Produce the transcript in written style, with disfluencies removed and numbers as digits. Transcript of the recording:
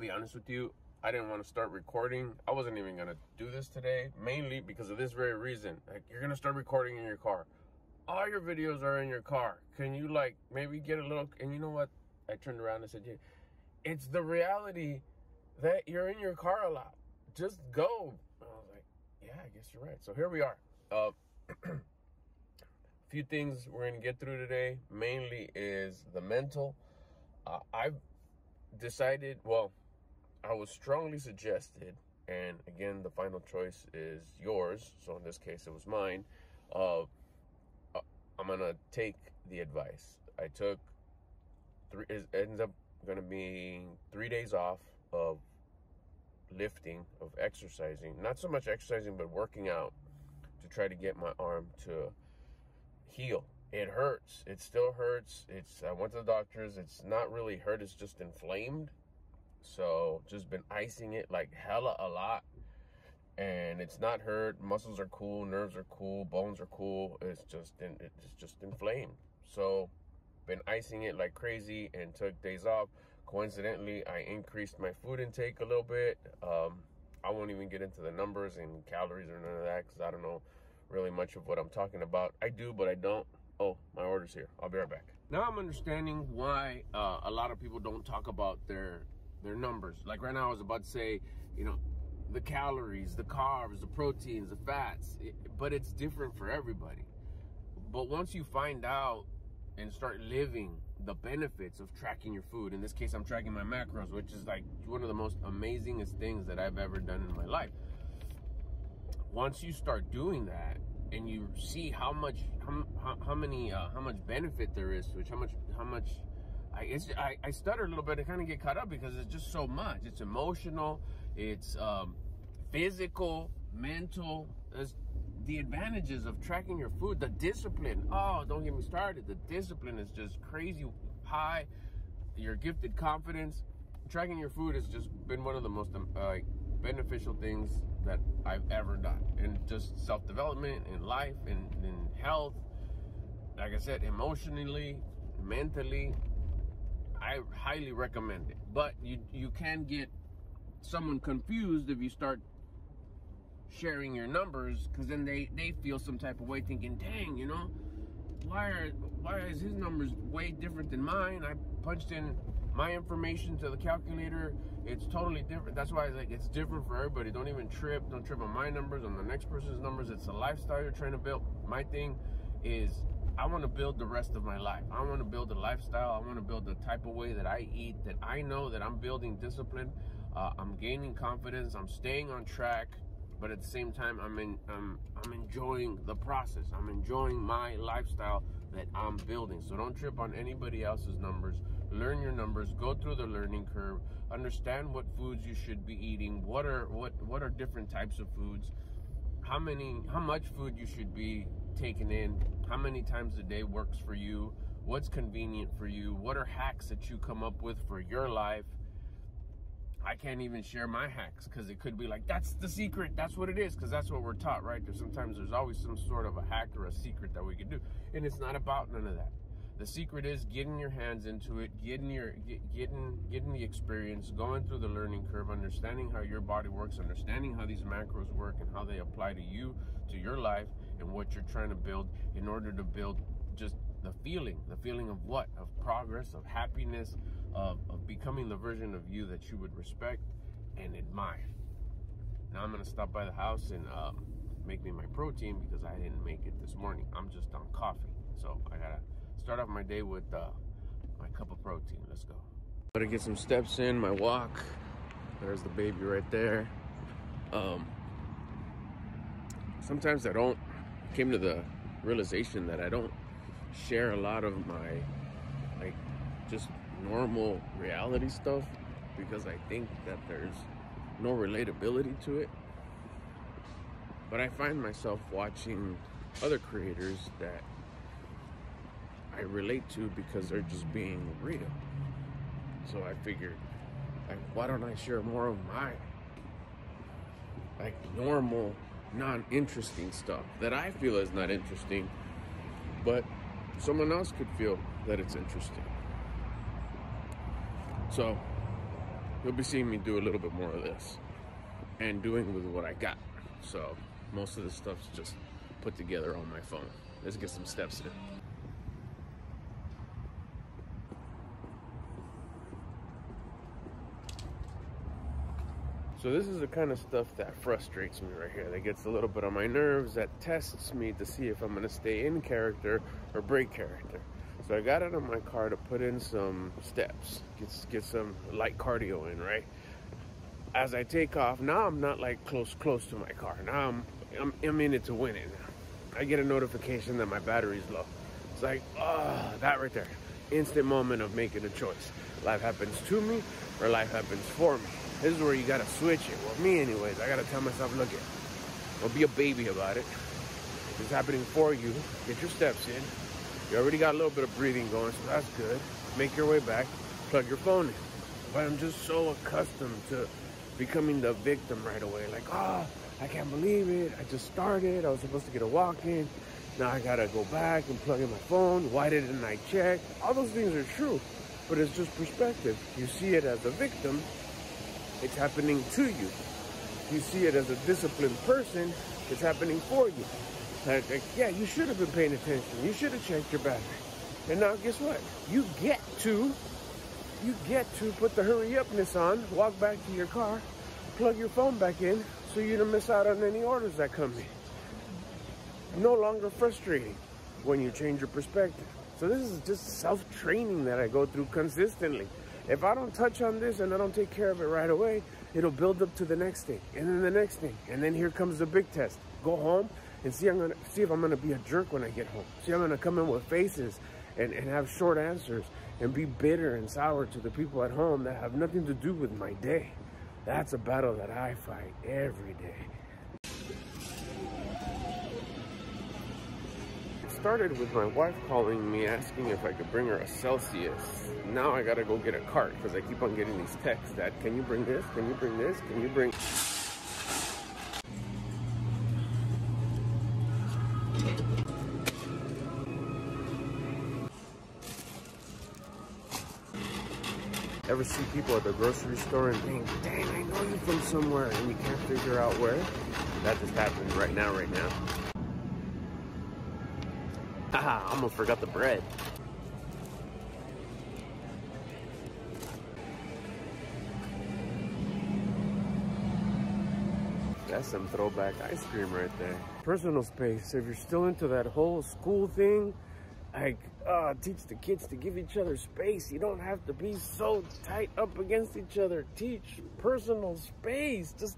be honest with you, I didn't want to start recording. I wasn't even going to do this today, mainly because of this very reason. Like, you're going to start recording in your car. All your videos are in your car. Can you, like, maybe get a little... And you know what? I turned around and said, yeah, it's the reality that you're in your car a lot. Just go. I was like, yeah, I guess you're right. So here we are. A few things we're going to get through today. Mainly is the mental. I've decided, well, I was strongly suggested, and again, the final choice is yours. So in this case, it was mine. I'm going to take the advice. I took it ends up going to be 3 days off of lifting, of exercising. Not so much exercising, but working out to try to get my arm to heal. It hurts. It still hurts. I went to the doctors. It's not really hurt. It's just inflamed. So just been icing it like hella a lot. And it's not hurt. Muscles are cool. Nerves are cool. Bones are cool. It's just inflamed. So been icing it like crazy and took days off. Coincidentally, I increased my food intake a little bit. I won't even get into the numbers and calories or none of that because I don't know really much of what I'm talking about. I do, but I don't. Oh, my order's here. I'll be right back. Now I'm understanding why a lot of people don't talk about their numbers. Like right now, I was about to say, you know, the calories, the carbs, the proteins, the fats, but it's different for everybody. But once you find out and start living the benefits of tracking your food, in this case, I'm tracking my macros, which is like one of the most amazingest things that I've ever done in my life. Once you start doing that and you see how much benefit there is to it, how much I stutter a little bit. I kind of get caught up because it's just so much. It's emotional, it's physical, mental. There's the advantages of tracking your food, the discipline. Oh, don't get me started. The discipline is just crazy high. Your gifted confidence. Tracking your food has just been one of the most beneficial things that I've ever done. And just self-development in life and in health. Like I said, emotionally, mentally, I highly recommend it. But you can get someone confused if you start sharing your numbers, because then they feel some type of way, thinking, dang, you know, why is his numbers way different than mine? I punched in my information to the calculator, it's totally different. That's why it's different for everybody. Don't trip on my numbers, on the next person's numbers. It's a lifestyle you're trying to build. My thing is, I want to build the rest of my life. I want to build a lifestyle. I want to build the type of way that I eat, that I know that I'm building discipline. I'm gaining confidence. I'm staying on track. But at the same time, I'm enjoying the process. I'm enjoying my lifestyle that I'm building. So don't trip on anybody else's numbers. Learn your numbers. Go through the learning curve. Understand what foods you should be eating. What are different types of foods? How much food you should be taking in? How many times a day works for you? What's convenient for you? What are hacks that you come up with for your life? I can't even share my hacks because it could be like, that's the secret, that's what it is, because that's what we're taught, right? There's always some sort of a hack or a secret that we can do, and it's not about none of that. The secret is getting your hands into it, getting the experience, going through the learning curve, understanding how your body works, understanding how these macros work and how they apply to you, to your life, and what you're trying to build in order to build just the feeling of what? Of progress, of happiness, of becoming the version of you that you would respect and admire. Now I'm going to stop by the house and make me my protein because I didn't make it this morning. I'm just on coffee. So I got to start off my day with my cup of protein. Let's go. Gotta get some steps in, my walk. There's the baby right there. Sometimes I came to the realization that I don't share a lot of my just normal reality stuff because I think that there's no relatability to it. But I find myself watching other creators that I relate to because they're just being real. So I figured, why don't I share more of my normal, non-interesting stuff that I feel is not interesting, but someone else could feel that it's interesting. So you'll be seeing me do a little bit more of this and doing with what I got. So most of the stuff's just put together on my phone. Let's get some steps in. So this is the kind of stuff that frustrates me right here, that gets a little bit on my nerves, that tests me to see if I'm gonna stay in character or break character. So I got it on my car to put in some steps, get some light cardio in, right? As I take off, now I'm not like close to my car. Now I'm in it to win it now. I get a notification that my battery's low. It's like, oh, that right there. Instant moment of making a choice. Life happens to me or life happens for me. This is where you gotta switch it. Well, me anyways, I gotta tell myself, look it, don't be a baby about it. If it's happening for you, get your steps in. You already got a little bit of breathing going, so that's good. Make your way back, plug your phone in. But I'm just so accustomed to becoming the victim right away. Like, oh, I can't believe it. I just started. I was supposed to get a walk in. Now I gotta go back and plug in my phone. Why didn't I check? All those things are true, but it's just perspective. You see it as a victim, it's happening to you. You see it as a disciplined person, it's happening for you. Like, yeah, you should have been paying attention. You should have checked your battery. And now guess what? You get to put the hurry upness on, walk back to your car, plug your phone back in so you don't miss out on any orders that come in. No longer frustrating when you change your perspective. So this is just self-training that I go through consistently. If I don't touch on this and I don't take care of it right away, it'll build up to the next thing, and then the next thing, and then here comes the big test. Go home and see if I'm gonna be a jerk when I get home. See, I'm gonna come in with faces and have short answers and be bitter and sour to the people at home that have nothing to do with my day. That's a battle that I fight every day. Started with my wife calling me asking if I could bring her a Celsius. Now I gotta go get a cart because I keep on getting these texts that, can you bring this? Can you bring this? Can you bring... Ever see people at the grocery store and think, dang, I know you from somewhere, and you can't figure out where? That just happened right now. Haha, I almost forgot the bread. That's some throwback ice cream right there. Personal space, if you're still into that whole school thing, like, teach the kids to give each other space. You don't have to be so tight up against each other. Teach personal space. Just,